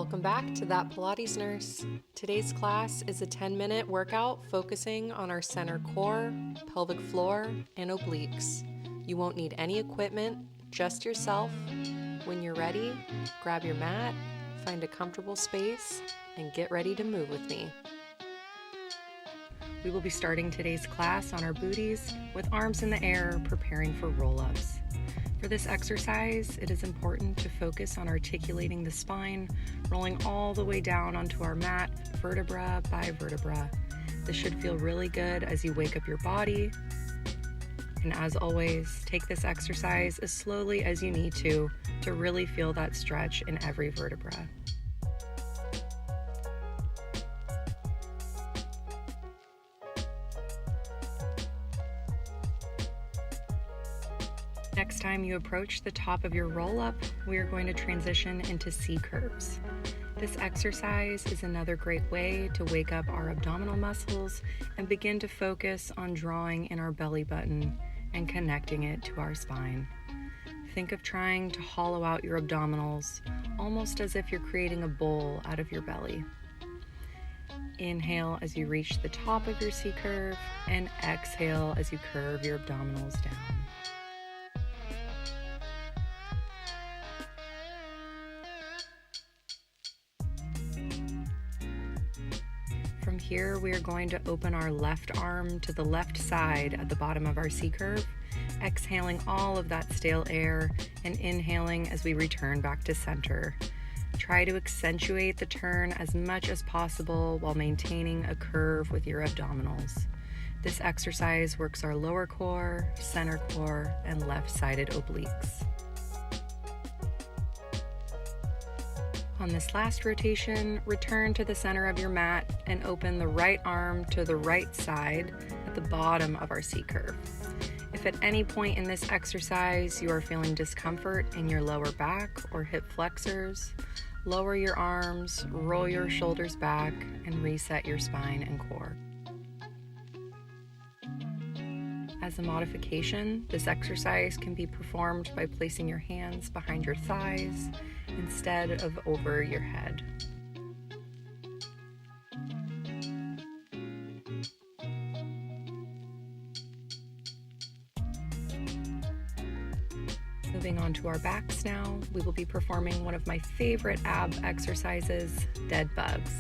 Welcome back to That Pilates Nurse. Today's class is a 10-minute workout focusing on our center core, pelvic floor, and obliques. You won't need any equipment, just yourself. When you're ready, grab your mat, find a comfortable space, and get ready to move with me. We will be starting today's class on our booties with arms in the air, preparing for roll-ups. For this exercise, it is important to focus on articulating the spine, rolling all the way down onto our mat, vertebra by vertebra. This should feel really good as you wake up your body. And as always, take this exercise as slowly as you need to really feel that stretch in every vertebra. Next time you approach the top of your roll-up, we are going to transition into C curves. This exercise is another great way to wake up our abdominal muscles and begin to focus on drawing in our belly button and connecting it to our spine. Think of trying to hollow out your abdominals, almost as if you're creating a bowl out of your belly. Inhale as you reach the top of your C curve, and exhale as you curve your abdominals down. From here, we are going to open our left arm to the left side at the bottom of our C curve, exhaling all of that stale air and inhaling as we return back to center. Try to accentuate the turn as much as possible while maintaining a curve with your abdominals. This exercise works our lower core, center core, and left-sided obliques. On this last rotation, return to the center of your mat and open the right arm to the right side at the bottom of our C curve. If at any point in this exercise you are feeling discomfort in your lower back or hip flexors, lower your arms, roll your shoulders back, and reset your spine and core. As a modification, this exercise can be performed by placing your hands behind your thighs instead of over your head. Moving on to our backs now, we will be performing one of my favorite ab exercises, dead bugs.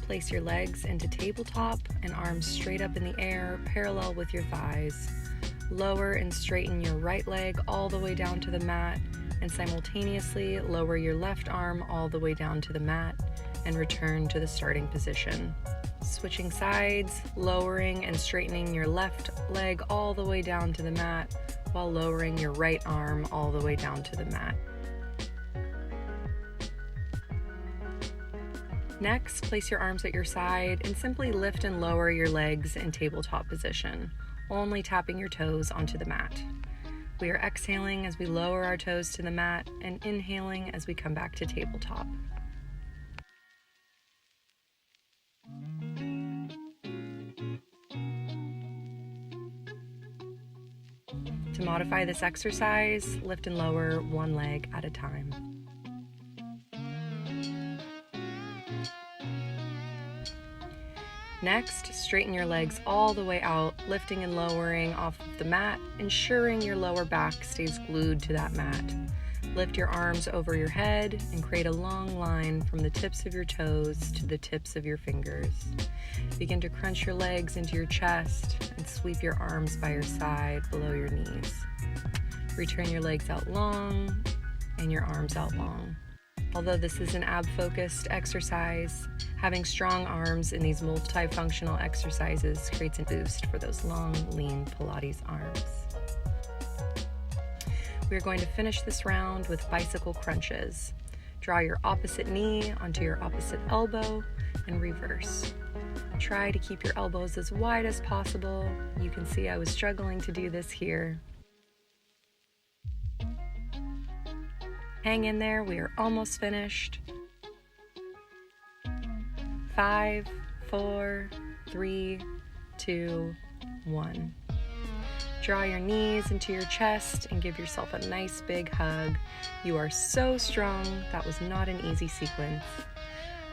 Place your legs into tabletop and arms straight up in the air, parallel with your thighs. Lower and straighten your right leg all the way down to the mat, and simultaneously lower your left arm all the way down to the mat and return to the starting position. Switching sides, lowering and straightening your left leg all the way down to the mat while lowering your right arm all the way down to the mat. Next, place your arms at your side and simply lift and lower your legs in tabletop position, only tapping your toes onto the mat. We are exhaling as we lower our toes to the mat and inhaling as we come back to tabletop. To modify this exercise, lift and lower one leg at a time. Next, straighten your legs all the way out, lifting and lowering off of the mat, ensuring your lower back stays glued to that mat. Lift your arms over your head and create a long line from the tips of your toes to the tips of your fingers. Begin to crunch your legs into your chest and sweep your arms by your side below your knees. Return your legs out long and your arms out long. Although this is an ab-focused exercise, having strong arms in these multifunctional exercises creates a boost for those long, lean Pilates arms. We are going to finish this round with bicycle crunches. Draw your opposite knee onto your opposite elbow and reverse. Try to keep your elbows as wide as possible. You can see I was struggling to do this here. Hang in there, we are almost finished. 5, 4, 3, 2, 1. Draw your knees into your chest and give yourself a nice big hug. You are so strong. That was not an easy sequence.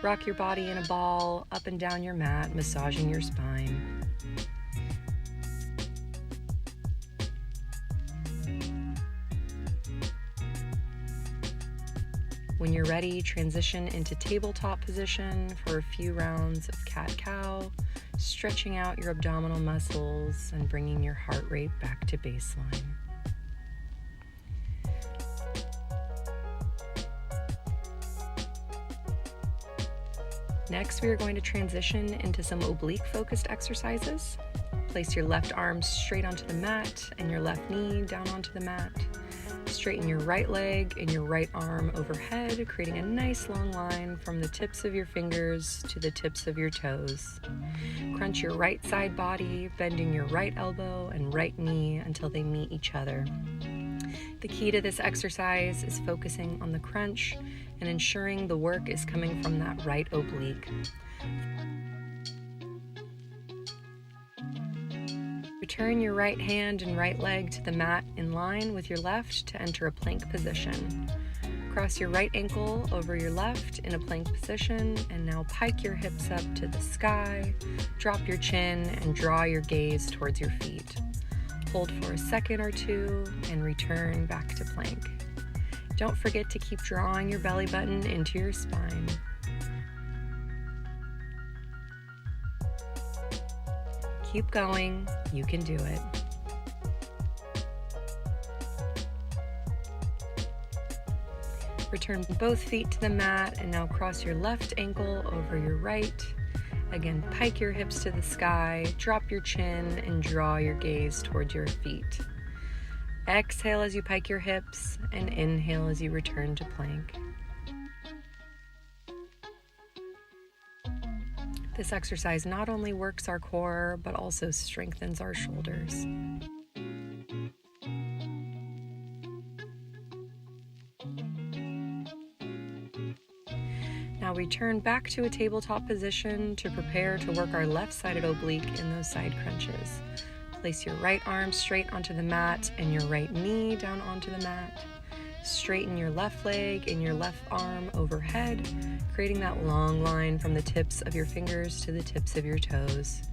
Rock your body in a ball up and down your mat, massaging your spine. When you're ready, transition into tabletop position for a few rounds of cat-cow, stretching out your abdominal muscles and bringing your heart rate back to baseline. Next, we are going to transition into some oblique-focused exercises. Place your left arm straight onto the mat and your left knee down onto the mat. Straighten your right leg and your right arm overhead, creating a nice long line from the tips of your fingers to the tips of your toes. Crunch your right side body, bending your right elbow and right knee until they meet each other. The key to this exercise is focusing on the crunch and ensuring the work is coming from that right oblique. Return your right hand and right leg to the mat in line with your left to enter a plank position. Cross your right ankle over your left in a plank position and now pike your hips up to the sky, drop your chin and draw your gaze towards your feet. Hold for a second or two and return back to plank. Don't forget to keep drawing your belly button into your spine. Keep going, you can do it. Return both feet to the mat and now cross your left ankle over your right. Again, pike your hips to the sky, drop your chin, and draw your gaze towards your feet. Exhale as you pike your hips, and inhale as you return to plank. This exercise not only works our core, but also strengthens our shoulders. Now return back to a tabletop position to prepare to work our left-sided oblique in those side crunches. Place your right arm straight onto the mat and your right knee down onto the mat. Straighten your left leg and your left arm overhead, creating that long line from the tips of your fingers to the tips of your toes.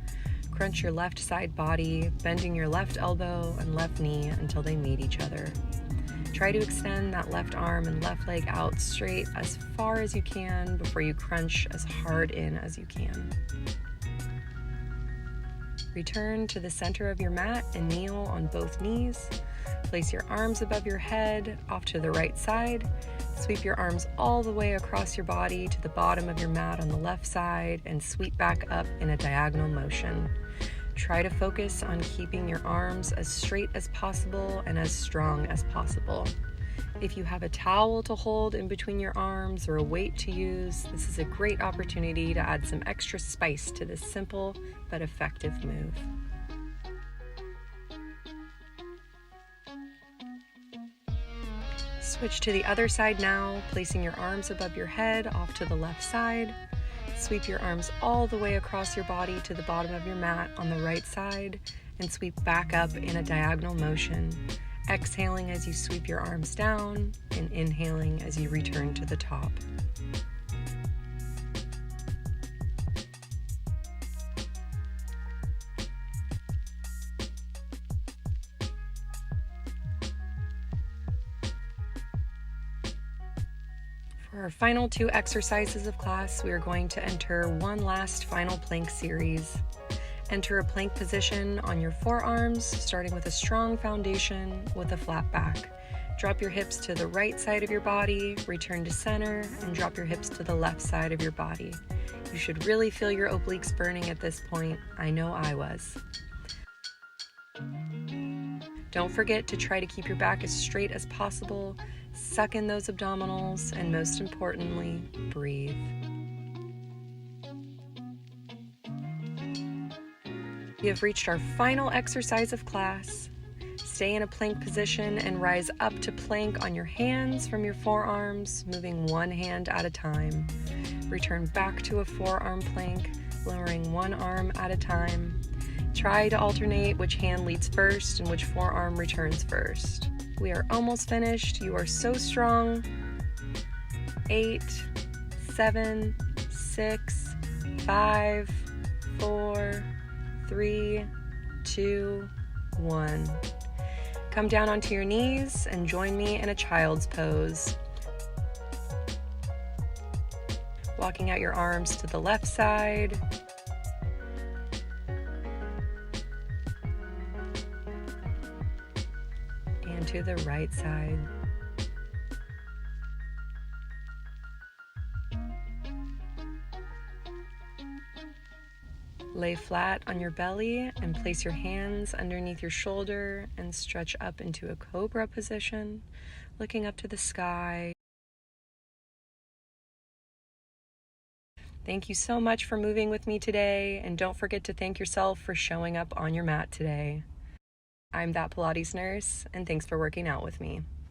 Crunch your left side body, bending your left elbow and left knee until they meet each other. Try to extend that left arm and left leg out straight as far as you can before you crunch as hard in as you can. Return to the center of your mat and kneel on both knees. Place your arms above your head, off to the right side. Sweep your arms all the way across your body to the bottom of your mat on the left side and sweep back up in a diagonal motion. Try to focus on keeping your arms as straight as possible and as strong as possible. If you have a towel to hold in between your arms or a weight to use, this is a great opportunity to add some extra spice to this simple but effective move. Switch to the other side now, placing your arms above your head off to the left side. Sweep your arms all the way across your body to the bottom of your mat on the right side and sweep back up in a diagonal motion, exhaling as you sweep your arms down and inhaling as you return to the top. For our final two exercises of class, we are going to enter one last final plank series. Enter a plank position on your forearms, starting with a strong foundation with a flat back. Drop your hips to the right side of your body, return to center, and drop your hips to the left side of your body. You should really feel your obliques burning at this point. I know I was. Don't forget to try to keep your back as straight as possible. Suck in those abdominals, and most importantly, breathe. We have reached our final exercise of class. Stay in a plank position and rise up to plank on your hands from your forearms, moving one hand at a time. Return back to a forearm plank, lowering one arm at a time. Try to alternate which hand leads first and which forearm returns first. We are almost finished. You are so strong. 8, 7, 6, 5, 4, 3, 2, 1. Come down onto your knees and join me in a child's pose. Walking out your arms to the left side. And to the right side. Lay flat on your belly and place your hands underneath your shoulder and stretch up into a cobra position, looking up to the sky. Thank you so much for moving with me today, and don't forget to thank yourself for showing up on your mat today. I'm that Pilates nurse, and thanks for working out with me.